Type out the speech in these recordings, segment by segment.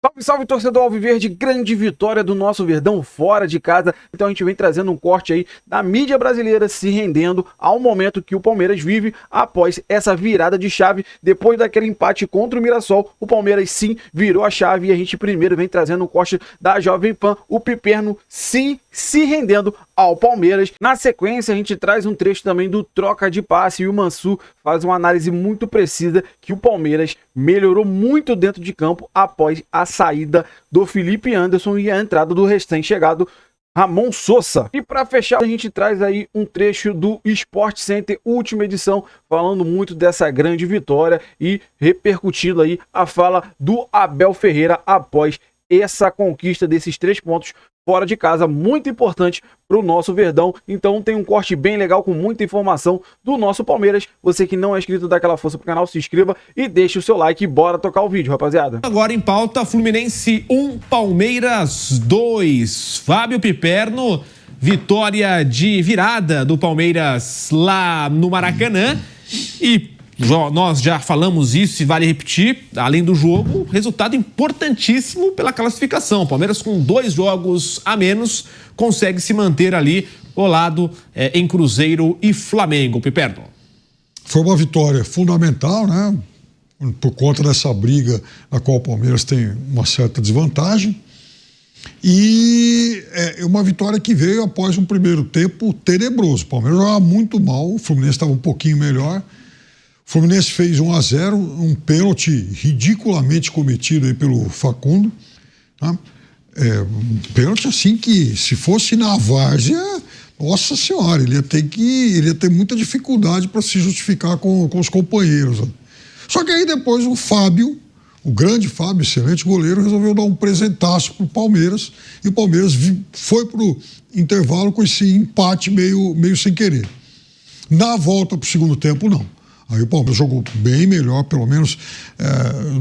Salve, salve, torcedor alviverde, grande vitória do nosso Verdão fora de casa. Então a gente vem trazendo um corte aí da mídia brasileira se rendendo ao momento que o Palmeiras vive após essa virada de chave. Depois daquele empate contra o Mirassol, o Palmeiras sim virou a chave e a gente primeiro vem trazendo um corte da Jovem Pan, o Piperno sim se rendendo ao Palmeiras. Na sequência a gente traz um trecho também do troca de passe e o Mansur faz uma análise muito precisa que o Palmeiras melhorou muito dentro de campo após a saída do Felipe Anderson e a entrada do recém-chegado Ramon Sosa. E para fechar, a gente traz aí um trecho do Sport Center, última edição, falando muito dessa grande vitória e repercutindo aí a fala do Abel Ferreira após essa conquista desses 3 pontos fora de casa, muito importante para o nosso Verdão. Então tem um corte bem legal com muita informação do nosso Palmeiras. Você que não é inscrito, dá aquela força pro canal, se inscreva e deixe o seu like e bora tocar o vídeo, rapaziada. Agora em pauta, Fluminense 1, Palmeiras 2. Fábio Piperno, vitória de virada do Palmeiras lá no Maracanã. E nós já falamos isso e vale repetir, além do jogo, resultado importantíssimo pela classificação. O Palmeiras com 2 jogos a menos consegue se manter ali colado em Cruzeiro e Flamengo. Piperno. Foi uma vitória fundamental, né? Por conta dessa briga na qual o Palmeiras tem uma certa desvantagem. E é uma vitória que veio após um primeiro tempo tenebroso. O Palmeiras jogava muito mal, o Fluminense estava um pouquinho melhor. O Fluminense fez 1-0, um pênalti ridiculamente cometido aí pelo Facundo. Tá? Um pênalti assim que, se fosse na várzea, nossa senhora, ele ia ter muita dificuldade para se justificar com os companheiros. Só que aí depois o Fábio, o grande Fábio, excelente goleiro, resolveu dar um presentaço para o Palmeiras. E o Palmeiras foi para o intervalo com esse empate meio sem querer. Na volta para o segundo tempo, não. Aí o Palmeiras jogou bem melhor, pelo menos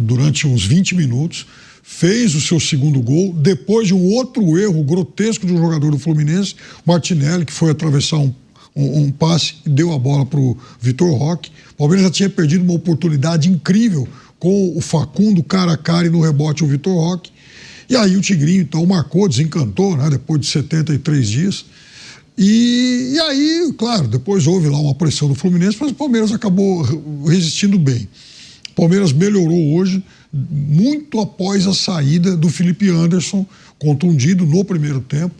durante uns 20 minutos, fez o seu segundo gol, depois de um outro erro grotesco de um jogador do Fluminense, Martinelli, que foi atravessar um passe e deu a bola para o Vitor Roque. O Palmeiras já tinha perdido uma oportunidade incrível com o Facundo cara a cara e no rebote o Vitor Roque. E aí o Tigrinho então marcou, desencantou, né, depois de 73 dias. E aí, claro, depois houve lá uma pressão do Fluminense, mas o Palmeiras acabou resistindo bem. O Palmeiras melhorou hoje, muito após a saída do Felipe Anderson, contundido no primeiro tempo,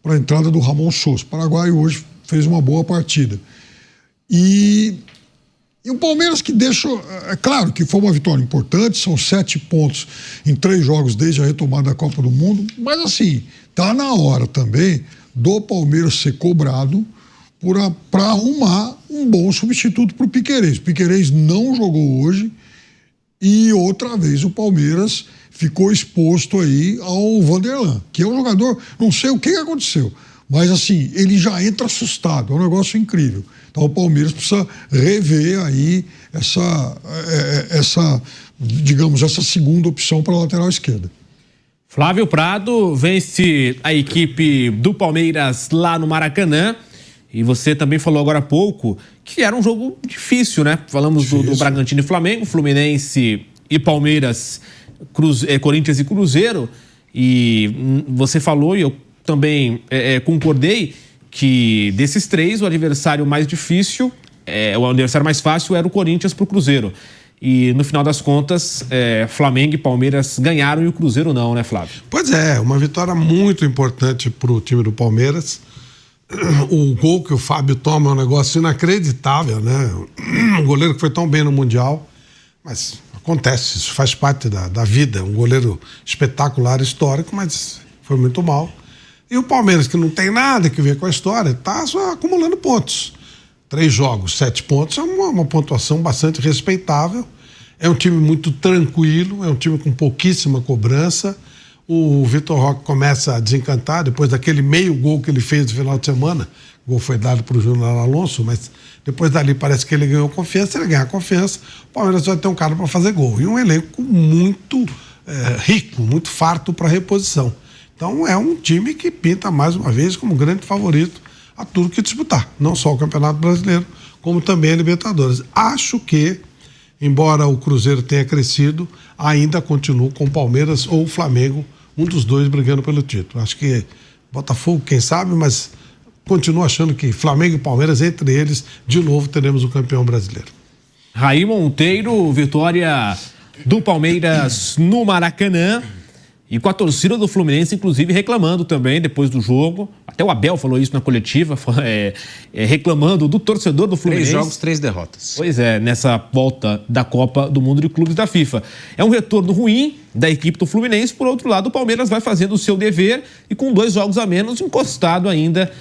para a entrada do Ramon Sosa. O Paraguai hoje fez uma boa partida. E o Palmeiras que deixa... É claro que foi uma vitória importante, são 7 pontos em 3 jogos desde a retomada da Copa do Mundo, mas assim, tá na hora também do Palmeiras ser cobrado para arrumar um bom substituto para o Piquerez. O Piquerez não jogou hoje e outra vez o Palmeiras ficou exposto aí ao Vanderlan, que é um jogador, não sei o que aconteceu, mas assim, ele já entra assustado, é um negócio incrível. Então o Palmeiras precisa rever aí essa segunda opção para a lateral esquerda. Flávio Prado vence a equipe do Palmeiras lá no Maracanã. E você também falou agora há pouco que era um jogo difícil, né? Falamos do Bragantino e Flamengo, Fluminense e Palmeiras, Corinthians e Cruzeiro. E você falou, e eu também concordei, que desses 3, o adversário mais difícil, o adversário mais fácil era o Corinthians para o Cruzeiro. E no final das contas, Flamengo e Palmeiras ganharam e o Cruzeiro não, né, Flávio? Pois é, uma vitória muito importante para o time do Palmeiras. O gol que o Fábio toma é um negócio inacreditável, né? Um goleiro que foi tão bem no Mundial, mas acontece, isso faz parte da vida. Um goleiro espetacular, histórico, mas foi muito mal. E o Palmeiras, que não tem nada que ver com a história, está só acumulando pontos. 3 jogos, 7 pontos, é uma pontuação bastante respeitável. É um time muito tranquilo, é um time com pouquíssima cobrança. O Vitor Roque começa a desencantar depois daquele meio gol que ele fez no final de semana. O gol foi dado para o Júnior Alonso, mas depois dali parece que ele ganhou confiança. Ele ganhar confiança, o Palmeiras vai ter um cara para fazer gol. E um elenco muito rico, muito farto para reposição. Então é um time que pinta mais uma vez como grande favorito a tudo que disputar, não só o Campeonato Brasileiro, como também a Libertadores. Acho que embora o Cruzeiro tenha crescido, ainda continua com o Palmeiras ou o Flamengo, um dos dois brigando pelo título. Acho que Botafogo, quem sabe, mas continuo achando que Flamengo e Palmeiras, entre eles, de novo teremos o campeão brasileiro. Raí Monteiro, vitória do Palmeiras no Maracanã. E com a torcida do Fluminense, inclusive, reclamando também depois do jogo. Até o Abel falou isso na coletiva, reclamando do torcedor do Fluminense. 3 jogos, 3 derrotas. Pois é, nessa volta da Copa do Mundo de Clubes da FIFA. É um retorno ruim da equipe do Fluminense. Por outro lado, o Palmeiras vai fazendo o seu dever e com 2 jogos a menos, encostado ainda,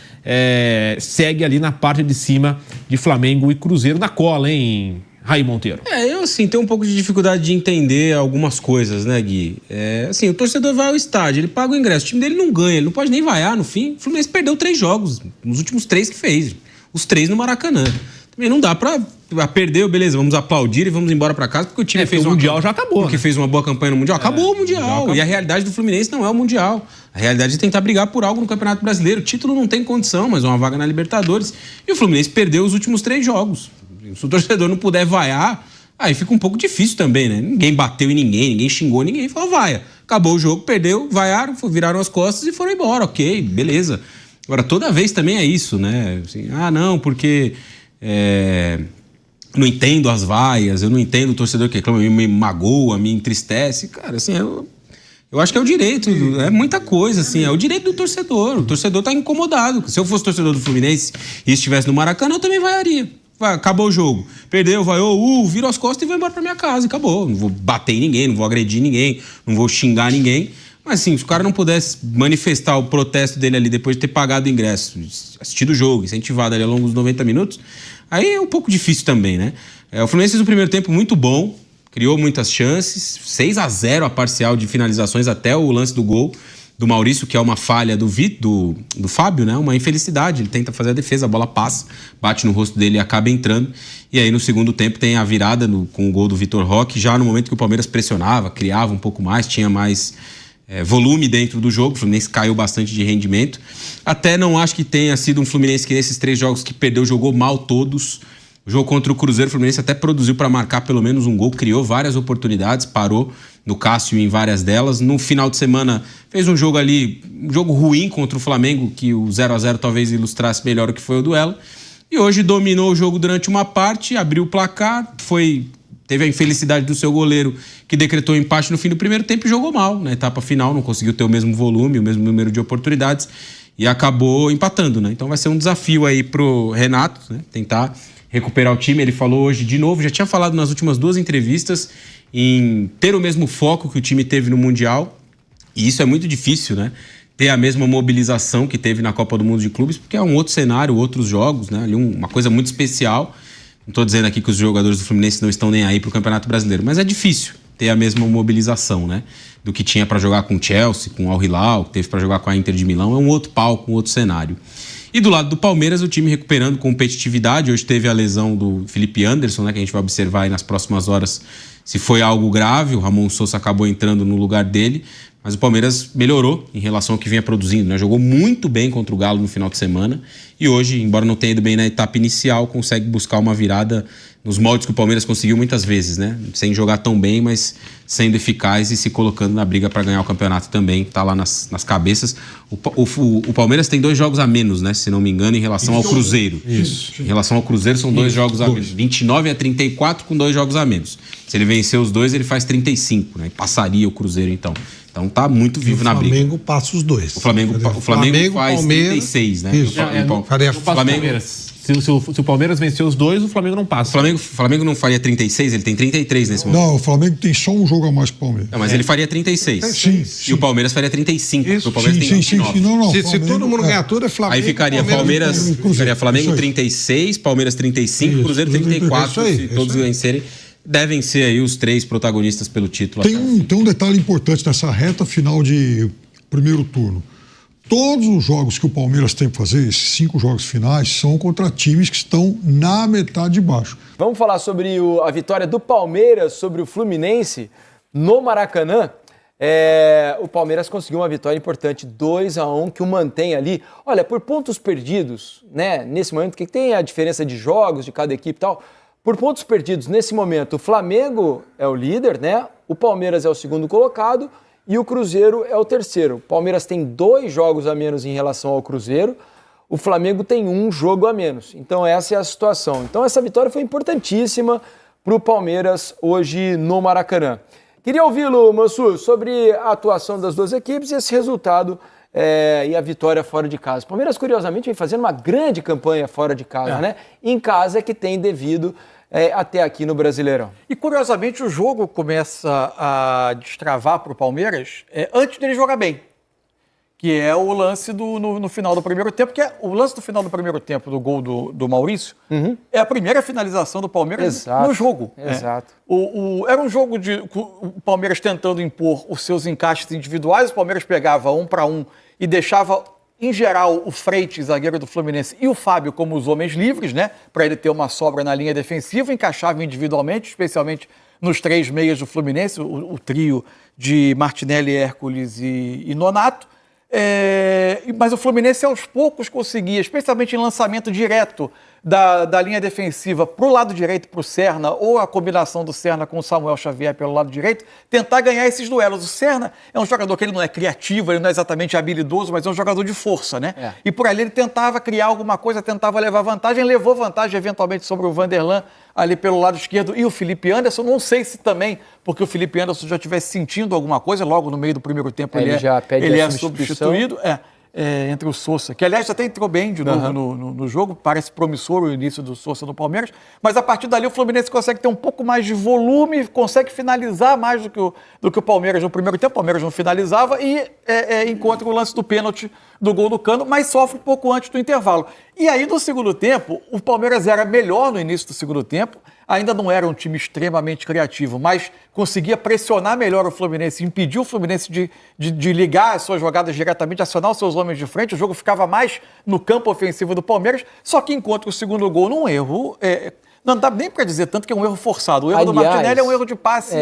segue ali na parte de cima de Flamengo e Cruzeiro na cola, hein, Raí Monteiro? Eu, assim, tenho um pouco de dificuldade de entender algumas coisas, né, Gui? Assim, o torcedor vai ao estádio, ele paga o ingresso, o time dele não ganha, ele não pode nem vaiar no fim. O Fluminense perdeu 3 jogos, nos últimos 3 que fez, os 3 no Maracanã. Também não dá pra perder, beleza, vamos aplaudir e vamos embora pra casa, porque o time fez o Mundial já acabou. Porque fez uma boa campanha no Mundial. Acabou o Mundial. E a realidade do Fluminense não é o Mundial. A realidade é tentar brigar por algo no Campeonato Brasileiro. O título não tem condição, mas é uma vaga na Libertadores. E o Fluminense perdeu os últimos 3 jogos. Se o torcedor não puder vaiar, aí fica um pouco difícil também, né? Ninguém bateu em ninguém, ninguém xingou ninguém, falou vaia. Acabou o jogo, perdeu, vaiaram, viraram as costas e foram embora, ok, beleza. Agora, toda vez também é isso, né? Assim, não, porque não entendo as vaias, eu não entendo o torcedor que reclama, me magoa, me entristece. Cara, assim, eu acho que é o direito, é muita coisa, assim, é o direito do torcedor. O torcedor tá incomodado. Se eu fosse torcedor do Fluminense e estivesse no Maracanã, eu também vaiaria. Acabou o jogo, perdeu, vaiou, virou as costas e vou embora pra minha casa, acabou. Não vou bater em ninguém, não vou agredir ninguém, não vou xingar ninguém. Mas assim, se o cara não pudesse manifestar o protesto dele ali depois de ter pagado o ingresso, assistido o jogo, incentivado ali ao longo dos 90 minutos, aí é um pouco difícil também, né? O Fluminense fez um primeiro tempo muito bom, criou muitas chances, 6-0 a parcial de finalizações até o lance do gol do Maurício, que é uma falha do Fábio, né? Uma infelicidade. Ele tenta fazer a defesa, a bola passa, bate no rosto dele e acaba entrando. E aí no segundo tempo tem a virada com o gol do Vitor Roque, já no momento que o Palmeiras pressionava, criava um pouco mais, tinha mais volume dentro do jogo. O Fluminense caiu bastante de rendimento. Até não acho que tenha sido um Fluminense que nesses 3 jogos que perdeu, jogou mal todos. O jogo contra o Cruzeiro, o Fluminense até produziu para marcar pelo menos um gol, criou várias oportunidades, parou no Cássio em várias delas. No final de semana fez um jogo ali, um jogo ruim contra o Flamengo, que o 0-0 talvez ilustrasse melhor o que foi o duelo. E hoje dominou o jogo durante uma parte, abriu o placar, teve a infelicidade do seu goleiro, que decretou empate no fim do primeiro tempo e jogou mal. Na etapa final não conseguiu ter o mesmo volume, o mesmo número de oportunidades e acabou empatando, né? Então vai ser um desafio aí pro Renato, né? Tentar recuperar o time. Ele falou hoje de novo, já tinha falado nas últimas 2 entrevistas, em ter o mesmo foco que o time teve no Mundial. E isso é muito difícil, né? Ter a mesma mobilização que teve na Copa do Mundo de Clubes, porque é um outro cenário, outros jogos, né? Ali uma coisa muito especial. Não estou dizendo aqui que os jogadores do Fluminense não estão nem aí para o Campeonato Brasileiro, mas é difícil ter a mesma mobilização, né? Do que tinha para jogar com o Chelsea, com o Al Hilal, que teve para jogar com a Inter de Milão. É um outro palco, um outro cenário. E do lado do Palmeiras, o time recuperando competitividade. Hoje teve a lesão do Felipe Anderson, né, que a gente vai observar aí nas próximas horas se foi algo grave. O Ramon Sousa acabou entrando no lugar dele, mas o Palmeiras melhorou em relação ao que vinha produzindo, né? Jogou muito bem contra o Galo no final de semana e hoje, embora não tenha ido bem na etapa inicial, consegue buscar uma virada nos moldes que o Palmeiras conseguiu muitas vezes, né? Sem jogar tão bem, mas sendo eficaz e se colocando na briga para ganhar o campeonato também, tá lá nas cabeças. O Palmeiras tem 2 jogos a menos, né? Se não me engano, em relação ao Cruzeiro. Isso. Em relação ao Cruzeiro, são 2 jogos a menos. 29-34 com 2 jogos a menos. Se ele vencer os 2, ele faz 35, né? E passaria o Cruzeiro, então. Então tá muito vivo na briga. O Flamengo passa os 2. O Flamengo faz Palmeiras, 36, né? Isso. Se o Palmeiras vencer os 2, o Flamengo não passa. O Flamengo não faria 36, ele tem 33 nesse momento. Não, o Flamengo tem só um jogo a mais que o Palmeiras. Não, mas ele faria 36. Sim. E o Palmeiras faria 35. Isso. O Palmeiras tem 29. Não, Se todo mundo ganhar tudo, é Flamengo. Aí ficaria Flamengo 36, Palmeiras 35, Cruzeiro 34. Se todos vencerem, devem ser aí os 3 protagonistas pelo título. Tem um detalhe importante nessa reta final de primeiro turno. Todos os jogos que o Palmeiras tem que fazer, esses 5 jogos finais, são contra times que estão na metade de baixo. Vamos falar sobre a vitória do Palmeiras sobre o Fluminense no Maracanã. O Palmeiras conseguiu uma vitória importante, 2-1, que o mantém ali. Olha, por pontos perdidos, né? Nesse momento, que tem a diferença de jogos de cada equipe e tal, Por pontos perdidos, nesse momento, o Flamengo é o líder, né? O Palmeiras é o segundo colocado e o Cruzeiro é o terceiro. O Palmeiras tem 2 jogos a menos em relação ao Cruzeiro, o Flamengo tem 1 jogo a menos. Então essa é a situação. Então essa vitória foi importantíssima para o Palmeiras hoje no Maracanã. Queria ouvi-lo, Mansur, sobre a atuação das duas equipes e esse resultado e a vitória fora de casa. O Palmeiras, curiosamente, vem fazendo uma grande campanha fora de casa, né? Em casa é que tem devido até aqui no Brasileirão. E, curiosamente, o jogo começa a destravar para o Palmeiras antes dele jogar bem, que é o lance no final do primeiro tempo, que é o lance do final do primeiro tempo do gol do Maurício, é a primeira finalização do Palmeiras no jogo. Exato. Era um jogo de o Palmeiras tentando impor os seus encaixes individuais, o Palmeiras pegava 1 para 1 e deixava, em geral, o Freitas, zagueiro do Fluminense, e o Fábio como os homens livres, né? Para ele ter uma sobra na linha defensiva, encaixava individualmente, especialmente nos 3 meias do Fluminense, o trio de Martinelli, Hércules e Nonato. Mas o Fluminense aos poucos conseguia, especialmente em lançamento direto da linha defensiva para o lado direito, para o Serna, ou a combinação do Serna com o Samuel Xavier pelo lado direito, tentar ganhar esses duelos. O Serna é um jogador que ele não é criativo, ele não é exatamente habilidoso, mas é um jogador de força, né? E por ali ele tentava criar alguma coisa, tentava levar vantagem, levou vantagem eventualmente sobre o Vanderlan ali pelo lado esquerdo e o Felipe Anderson. Não sei se também, porque o Felipe Anderson já estivesse sentindo alguma coisa, logo no meio do primeiro tempo ele é substituído. Entre o Sousa, que aliás até entrou bem de novo no jogo, parece promissor o início do Sousa no Palmeiras, mas a partir dali o Fluminense consegue ter um pouco mais de volume, consegue finalizar mais do que o Palmeiras no primeiro tempo. O Palmeiras não finalizava e encontra o lance do pênalti do gol do Cano, mas sofre um pouco antes do intervalo. E aí no segundo tempo, o Palmeiras era melhor no início do segundo tempo, ainda não era um time extremamente criativo, mas conseguia pressionar melhor o Fluminense, impedir o Fluminense de ligar as suas jogadas diretamente, acionar os seus homens de frente. O jogo ficava mais no campo ofensivo do Palmeiras, só que encontra o segundo gol num erro... Não dá nem para dizer tanto que é um erro forçado. O erro do Martinelli é um erro de passe.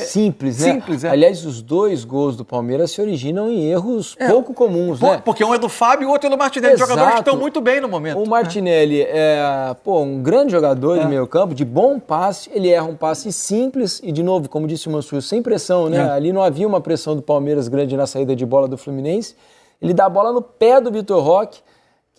Simples, né? Simples, Aliás, os 2 gols do Palmeiras se originam em erros pouco comuns, né? Porque um é do Fábio e o outro é do Martinelli. Jogadores que estão muito bem no momento. O Martinelli é um grande jogador de meio campo, de bom passe. Ele erra um passe simples e, de novo, como disse o Mansur, sem pressão, né? Ali não havia uma pressão do Palmeiras grande na saída de bola do Fluminense. Ele dá a bola no pé do Vitor Roque,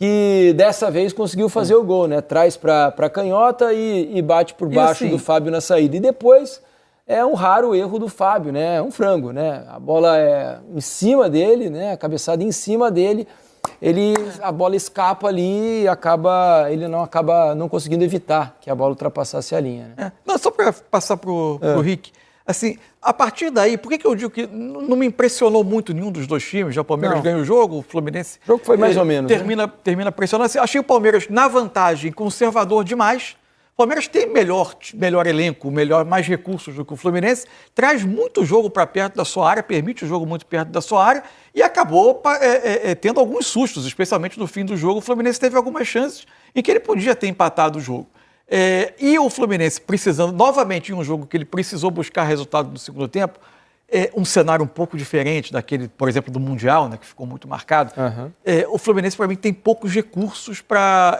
que dessa vez conseguiu fazer o gol, né? Traz para canhota e bate por baixo do Fábio na saída. E depois é um raro erro do Fábio, né? É um frango, né? A bola é em cima dele, né? A cabeçada em cima dele. A bola escapa ali e ele não acaba não conseguindo evitar que a bola ultrapassasse a linha, né? Não, só para passar pro Rick. Assim, a partir daí, por que eu digo que não me impressionou muito nenhum dos 2 times? Já o Palmeiras ganha o jogo, o Fluminense... O jogo foi mais ou menos. Termina pressionando. Assim, achei o Palmeiras, na vantagem, conservador demais. O Palmeiras tem melhor elenco, mais recursos do que o Fluminense, traz muito jogo para perto da sua área, permite o jogo muito perto da sua área e acabou tendo alguns sustos, especialmente no fim do jogo. O Fluminense teve algumas chances em que ele podia ter empatado o jogo. E o Fluminense precisando, novamente, em um jogo que ele precisou buscar resultado no segundo tempo, um cenário um pouco diferente daquele, por exemplo, do Mundial, né, que ficou muito marcado. O Fluminense, para mim, tem poucos recursos para...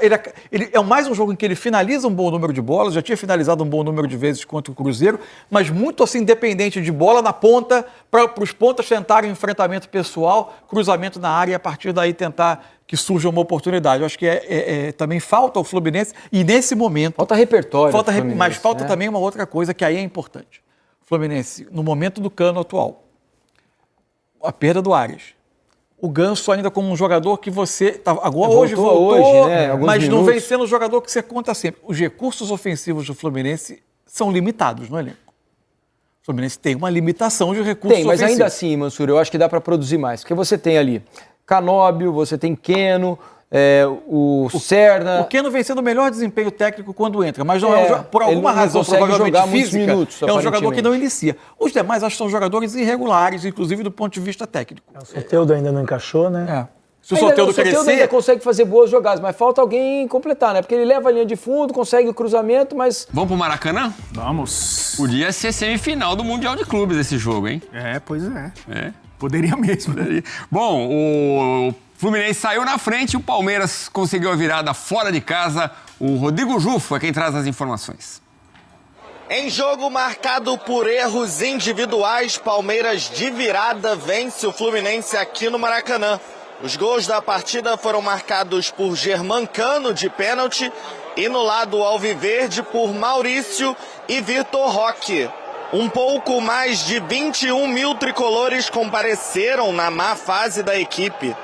Ele é mais um jogo em que ele finaliza um bom número de bolas, já tinha finalizado um bom número de vezes contra o Cruzeiro, mas muito assim, dependente de bola na ponta, para os pontas tentarem enfrentamento pessoal, cruzamento na área e a partir daí tentar que surja uma oportunidade. Eu acho que também falta ao Fluminense e nesse momento... Falta repertório. Mas falta também uma outra coisa que aí é importante. Fluminense, no momento do Cano atual, a perda do Arias, o Ganso ainda como um jogador que você... Agora, hoje voltou, né? Mas não vem sendo o jogador que você conta sempre. Os recursos ofensivos do Fluminense são limitados no elenco. O Fluminense tem uma limitação de recursos ofensivos. Mas ainda assim, Mansur, eu acho que dá para produzir mais. Porque você tem ali Canóbio, você tem Keno, o Serna... O Keno vem sendo o melhor desempenho técnico quando entra, mas não por alguma razão, provavelmente física, minutos, é um jogador que não inicia. Os demais acho que são jogadores irregulares, inclusive do ponto de vista técnico. O Soteldo ainda não encaixou, né? Se o Soteldo crescer... ainda consegue fazer boas jogadas, mas falta alguém completar, né? Porque ele leva a linha de fundo, consegue o cruzamento, mas... Vamos pro Maracanã? Vamos. Podia ser semifinal do Mundial de Clubes esse jogo, hein? Pois é. Poderia mesmo. Bom, o Fluminense saiu na frente, o Palmeiras conseguiu a virada fora de casa. O Rodrigo Jufo é quem traz as informações. Em jogo marcado por erros individuais, Palmeiras de virada vence o Fluminense aqui no Maracanã. Os gols da partida foram marcados por Germancano de pênalti e no lado alviverde por Maurício e Vitor Roque. Um pouco mais de 21 mil tricolores compareceram na má fase da equipe.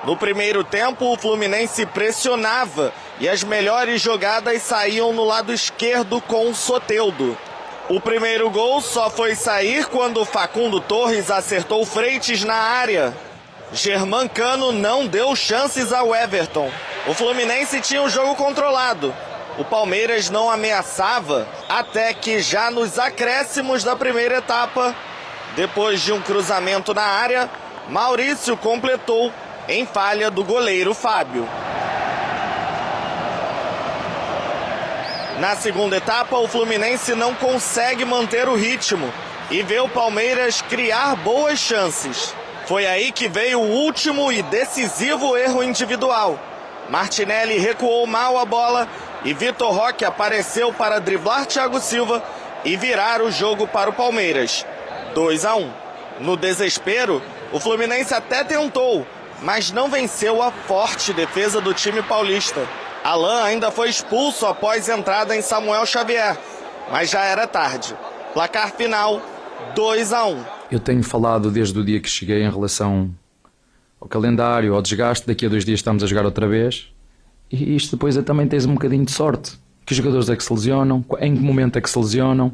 No primeiro tempo, o Fluminense pressionava e as melhores jogadas saíam no lado esquerdo com o Soteldo. O primeiro gol só foi sair quando Facundo Torres acertou Freitas na área. Germancano não deu chances ao Everton. O Fluminense tinha o jogo controlado. O Palmeiras não ameaçava até que já nos acréscimos da primeira etapa, depois de um cruzamento na área, Maurício completou em falha do goleiro Fábio. Na segunda etapa, o Fluminense não consegue manter o ritmo e vê o Palmeiras criar boas chances. Foi aí que veio o último e decisivo erro individual. Martinelli recuou mal a bola e Vitor Roque apareceu para driblar Thiago Silva e virar o jogo para o Palmeiras. 2-1. No desespero, o Fluminense até tentou, mas não venceu a forte defesa do time paulista. Alain ainda foi expulso após entrada em Samuel Xavier, mas já era tarde. Placar final, 2-1. Eu tenho falado desde o dia que cheguei em relação ao calendário, ao desgaste. Daqui a 2 dias estamos a jogar outra vez. E isto depois também tens um bocadinho de sorte. Que jogadores é que se lesionam, em que momento é que se lesionam.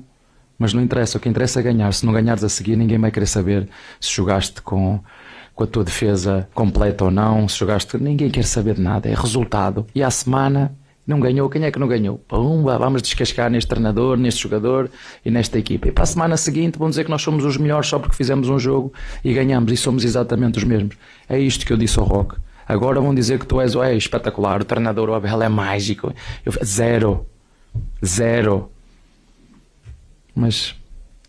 Mas não interessa, o que interessa é ganhar. Se não ganhares a seguir, ninguém vai querer saber se jogaste com a tua defesa completa ou não, se jogaste... Ninguém quer saber de nada, é resultado. E à semana não ganhou, quem é que não ganhou? Pumba, vamos descascar neste treinador, neste jogador e nesta equipa. E para a semana seguinte vão dizer que nós somos os melhores só porque fizemos um jogo e ganhamos e somos exatamente os mesmos. É isto que eu disse ao Roque. Agora vão dizer que tu és espetacular, o treinador, o Abel é mágico. Zero. Mas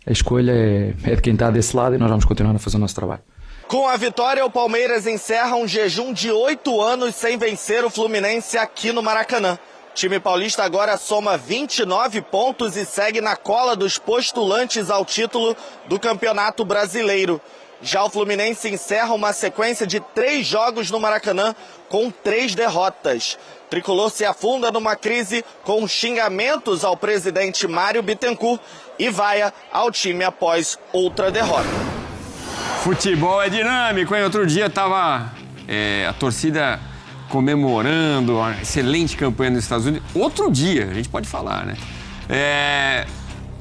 a escolha é de quem está desse lado e nós vamos continuar a fazer o nosso trabalho. Com a vitória, o Palmeiras encerra um jejum de 8 anos sem vencer o Fluminense aqui no Maracanã. O time paulista agora soma 29 pontos e segue na cola dos postulantes ao título do Campeonato Brasileiro. Já o Fluminense encerra uma sequência de 3 jogos no Maracanã com 3 derrotas. O tricolor se afunda numa crise com xingamentos ao presidente Mário Bittencourt e vaia ao time após outra derrota. Futebol é dinâmico, hein? Outro dia tava a torcida comemorando a excelente campanha nos Estados Unidos. Outro dia, a gente pode falar, né?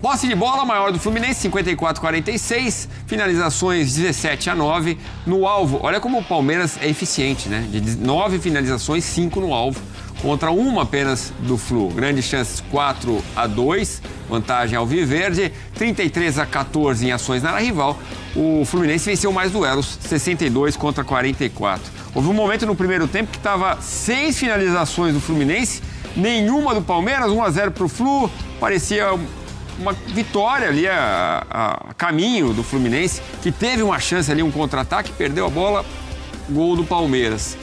Posse de bola maior do Fluminense, 54-46. Finalizações 17-9. No alvo, olha como o Palmeiras é eficiente, né? De 9 finalizações, 5 no alvo. Contra uma apenas do Flu. Grandes chances, 4-2. Vantagem alviverde. 33-14 em ações na área rival. O Fluminense venceu mais duelos, 62 contra 44. Houve um momento no primeiro tempo que estava 6 finalizações do Fluminense, nenhuma do Palmeiras, 1-0 para o Flu. Parecia uma vitória ali a caminho do Fluminense, que teve uma chance ali, um contra-ataque, perdeu a bola, gol do Palmeiras.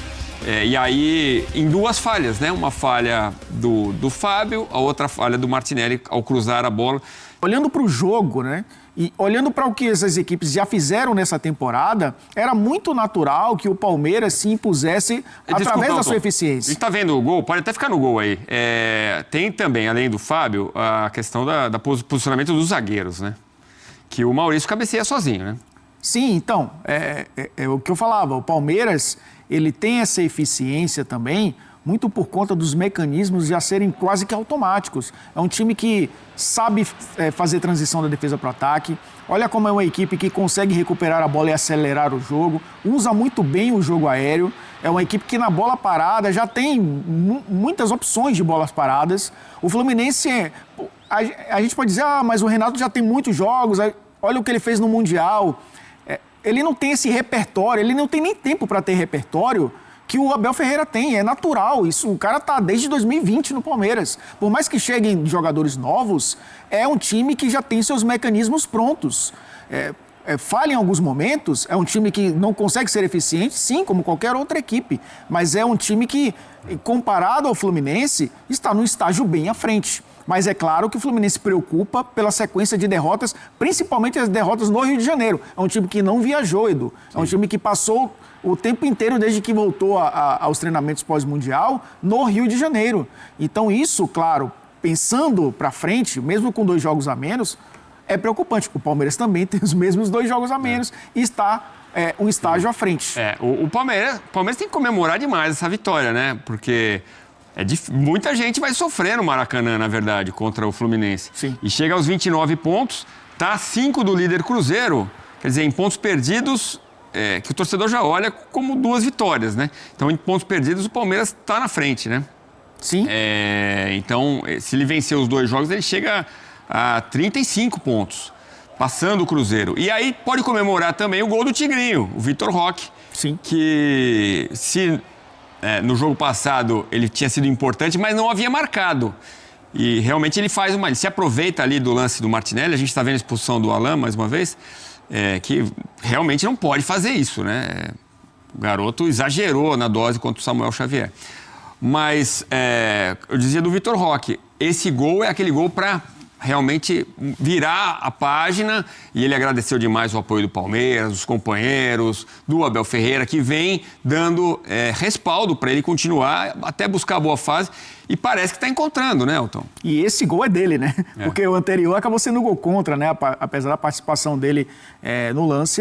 E aí, em 2 falhas, né? Uma falha do Fábio, a outra falha do Martinelli ao cruzar a bola. Olhando para o jogo, né? E olhando para o que essas equipes já fizeram nessa temporada, era muito natural que o Palmeiras se impusesse através da sua eficiência. A gente está vendo o gol, pode até ficar no gol aí. Tem também, além do Fábio, a questão do posicionamento dos zagueiros, né? Que o Maurício cabeceia sozinho, né? Sim, então, é o que eu falava. O Palmeiras, ele tem essa eficiência também, muito por conta dos mecanismos já serem quase que automáticos. É um time que sabe fazer transição da defesa para o ataque. Olha como é uma equipe que consegue recuperar a bola e acelerar o jogo. Usa muito bem o jogo aéreo. É uma equipe que na bola parada já tem muitas opções de bolas paradas. O Fluminense, a gente pode dizer, mas o Renato já tem muitos jogos. Olha o que ele fez no Mundial. Ele não tem esse repertório, ele não tem nem tempo para ter repertório que o Abel Ferreira tem, é natural. Isso, o cara tá desde 2020 no Palmeiras. Por mais que cheguem jogadores novos, é um time que já tem seus mecanismos prontos. Falha em alguns momentos, é um time que não consegue ser eficiente, sim, como qualquer outra equipe. Mas é um time que, comparado ao Fluminense, está num estágio bem à frente. Mas é claro que o Fluminense preocupa pela sequência de derrotas, principalmente as derrotas no Rio de Janeiro. É um time que não viajou, Edu. É um time que passou o tempo inteiro, desde que voltou aos treinamentos pós-mundial, no Rio de Janeiro. Então isso, claro, pensando para frente, mesmo com 2 jogos a menos, é preocupante. O Palmeiras também tem os mesmos 2 jogos a menos e está um estágio à frente. O Palmeiras tem que comemorar demais essa vitória, né? Porque muita gente vai sofrer no Maracanã, na verdade, contra o Fluminense. Sim. E chega aos 29 pontos, tá a 5 do líder Cruzeiro, quer dizer, em pontos perdidos, que o torcedor já olha como 2 vitórias, né? Então, em pontos perdidos, o Palmeiras está na frente, né? Sim. Então, se ele vencer os 2 jogos, ele chega a 35 pontos, passando o Cruzeiro. E aí pode comemorar também o gol do Tigrinho, o Vitor Roque. Sim. Que no jogo passado ele tinha sido importante, mas não havia marcado. E realmente ele se aproveita ali do lance do Martinelli. A gente está vendo a expulsão do Alan mais uma vez, que realmente não pode fazer isso, né? O garoto exagerou na dose contra o Samuel Xavier. Mas eu dizia do Vitor Roque, esse gol é aquele gol para realmente virar a página, e ele agradeceu demais o apoio do Palmeiras, dos companheiros, do Abel Ferreira, que vem dando respaldo para ele continuar, até buscar a boa fase, e parece que está encontrando, né, Elton? E esse gol é dele, né? Porque o anterior acabou sendo gol contra, né? Apesar da participação dele no lance,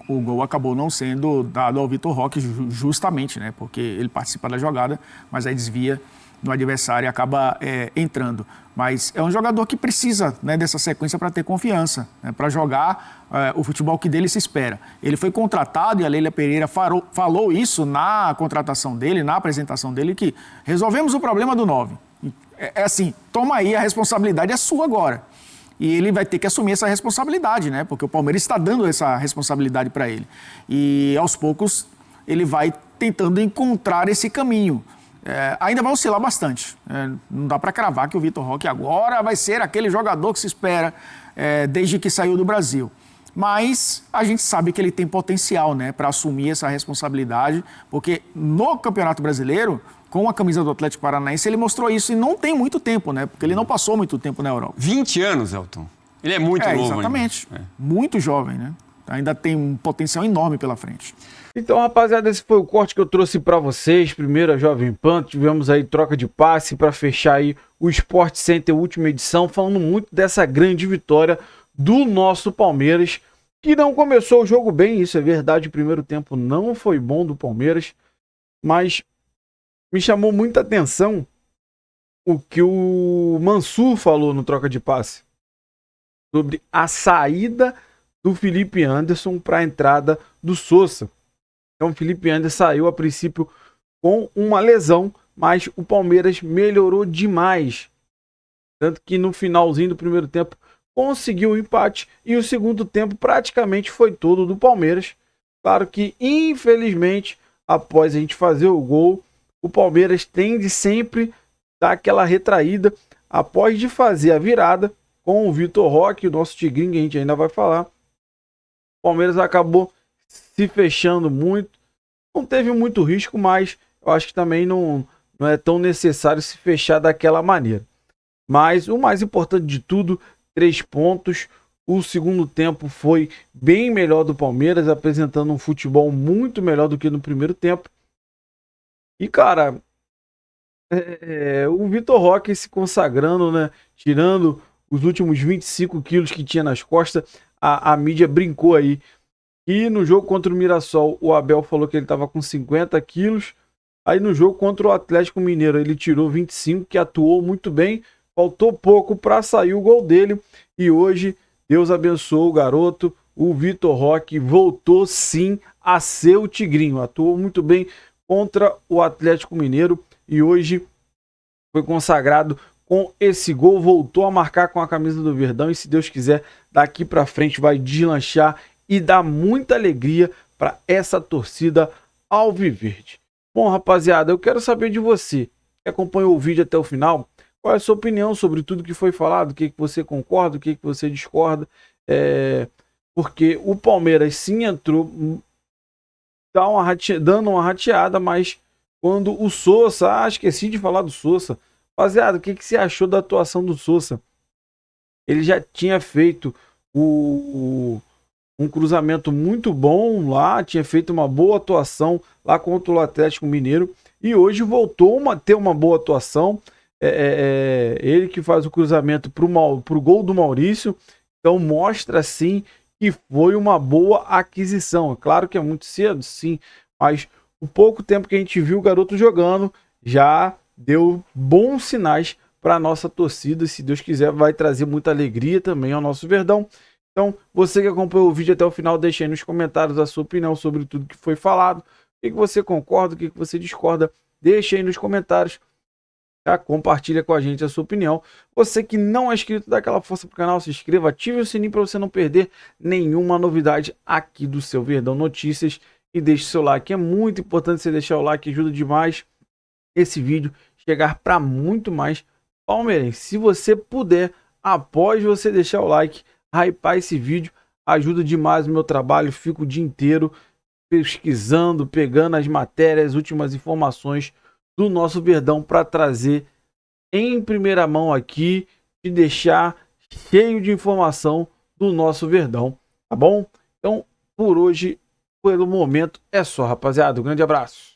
o gol acabou não sendo dado ao Vitor Roque justamente, né? Porque ele participa da jogada, mas aí desvia no adversário e acaba entrando. Mas é um jogador que precisa, né, dessa sequência para ter confiança, né, para jogar o futebol que dele se espera. Ele foi contratado, e a Leila Pereira falou isso na contratação dele, na apresentação dele, que resolvemos o problema do 9. É assim, toma aí, a responsabilidade é sua agora. E ele vai ter que assumir essa responsabilidade, né? Porque o Palmeiras está dando essa responsabilidade para ele. E aos poucos ele vai tentando encontrar esse caminho. Ainda vai oscilar bastante. Não dá para cravar que o Vitor Roque agora vai ser aquele jogador que se espera desde que saiu do Brasil. Mas a gente sabe que ele tem potencial, né, para assumir essa responsabilidade, porque no Campeonato Brasileiro, com a camisa do Atlético Paranaense, ele mostrou isso, e não tem muito tempo, né, porque ele não passou muito tempo na Europa. 20 anos, Elton. Ele é muito novo. Exatamente. Muito jovem, né? Ainda tem um potencial enorme pela frente. Então, rapaziada, esse foi o corte que eu trouxe para vocês. Primeiro a Jovem Pan, tivemos aí troca de passe para fechar aí o Sport Center, última edição, falando muito dessa grande vitória do nosso Palmeiras, que não começou o jogo bem, isso é verdade. O primeiro tempo não foi bom do Palmeiras, mas me chamou muita atenção o que o Mansur falou no troca de passe sobre a saída do Felipe Anderson para a entrada do Sousa. Então o Felipe Anderson saiu a princípio com uma lesão, mas o Palmeiras melhorou demais. Tanto que no finalzinho do primeiro tempo conseguiu o empate, e o segundo tempo praticamente foi todo do Palmeiras. Claro que, infelizmente, após a gente fazer o gol, o Palmeiras tende sempre a dar aquela retraída após de fazer a virada com o Vitor Roque, o nosso tigrinho, que a gente ainda vai falar. O Palmeiras acabou se fechando muito, não teve muito risco, mas eu acho que também não é tão necessário se fechar daquela maneira. Mas o mais importante de tudo, 3 pontos. O segundo tempo foi bem melhor do Palmeiras, apresentando um futebol muito melhor do que no primeiro tempo. E, cara, o Vitor Roque se consagrando, né? Tirando os últimos 25 quilos que tinha nas costas, a mídia brincou aí. E no jogo contra o Mirassol, o Abel falou que ele estava com 50 quilos. Aí no jogo contra o Atlético Mineiro, ele tirou 25, que atuou muito bem. Faltou pouco para sair o gol dele. E hoje, Deus abençoou o garoto. O Vitor Roque voltou sim a ser o tigrinho. Atuou muito bem contra o Atlético Mineiro. E hoje foi consagrado com esse gol. Voltou a marcar com a camisa do Verdão. E se Deus quiser, daqui para frente vai deslanchar e dar muita alegria para essa torcida alviverde. Bom, rapaziada, eu quero saber de você que acompanhou o vídeo até o final. Qual é a sua opinião sobre tudo que foi falado? O que você concorda, o que você discorda? Porque o Palmeiras sim entrou dando uma rateada, mas quando o Sousa... esqueci de falar do Sousa. Rapaziada, o que você achou da atuação do Sousa? Ele já tinha feito um cruzamento muito bom lá, tinha feito uma boa atuação lá contra o Atlético Mineiro e hoje voltou a ter uma boa atuação. Ele que faz o cruzamento pro gol do Maurício, então mostra sim que foi uma boa aquisição. É claro que é muito cedo, sim, mas o pouco tempo que a gente viu o garoto jogando já deu bons sinais para a nossa torcida. Se Deus quiser, vai trazer muita alegria também ao nosso Verdão. Então, você que acompanhou o vídeo até o final, deixa aí nos comentários a sua opinião sobre tudo que foi falado. O que você concorda, o que você discorda, deixa aí nos comentários. Tá? Compartilha com a gente a sua opinião. Você que não é inscrito, dá aquela força pro canal, se inscreva, ative o sininho para você não perder nenhuma novidade aqui do seu Verdão Notícias. E deixe seu like, é muito importante você deixar o like, ajuda demais esse vídeo chegar para muito mais palmeirense. Se você puder, após você deixar o like, hypar esse vídeo, ajuda demais o meu trabalho. Fico o dia inteiro pesquisando, pegando as matérias, as últimas informações do nosso Verdão para trazer em primeira mão aqui e deixar cheio de informação do nosso Verdão, tá bom? Então, por hoje, pelo momento, é só, rapaziada. Um grande abraço.